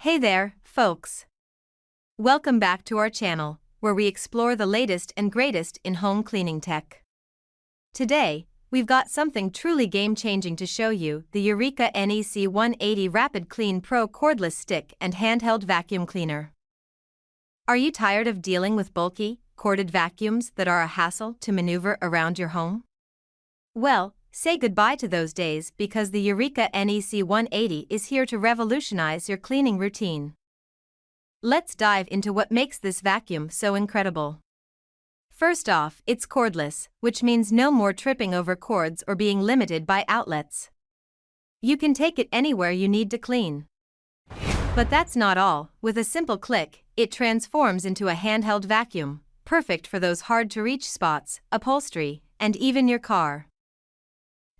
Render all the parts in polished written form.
Hey there, folks. Welcome back to our channel, where we explore the latest and greatest in home cleaning tech. Today, we've got something truly game-changing to show you: the Eureka NEC180 RapidClean Pro Cordless Stick and Handheld Vacuum Cleaner. Are you tired of dealing with bulky, corded vacuums that are a hassle to maneuver around your home? Well, say goodbye to those days, because the Eureka NEC180 is here to revolutionize your cleaning routine. Let's dive into what makes this vacuum so incredible. First off, it's cordless, which means no more tripping over cords or being limited by outlets. You can take it anywhere you need to clean. But that's not all. With a simple click, it transforms into a handheld vacuum, perfect for those hard-to-reach spots, upholstery, and even your car.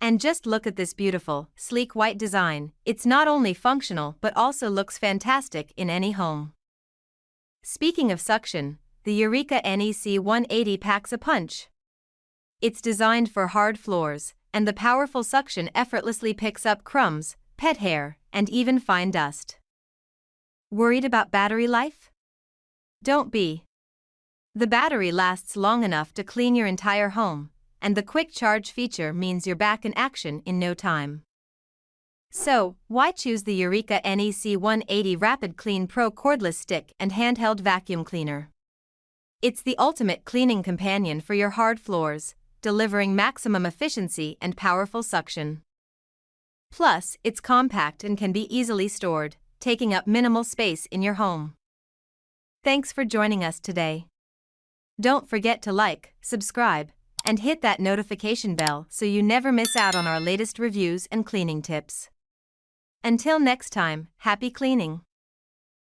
And just look at this beautiful, sleek white design. It's not only functional but also looks fantastic in any home. Speaking of suction, the Eureka NEC180 packs a punch. It's designed for hard floors, and the powerful suction effortlessly picks up crumbs, pet hair, and even fine dust. Worried about battery life? Don't be. The battery lasts long enough to clean your entire home, and the quick charge feature means you're back in action in no time. So, why choose the Eureka NEC180 RapidClean Pro Cordless Stick and Handheld Vacuum Cleaner? It's the ultimate cleaning companion for your hard floors, delivering maximum efficiency and powerful suction. Plus, it's compact and can be easily stored, taking up minimal space in your home. Thanks for joining us today. Don't forget to like, subscribe, and hit that notification bell so you never miss out on our latest reviews and cleaning tips. Until next time, happy cleaning!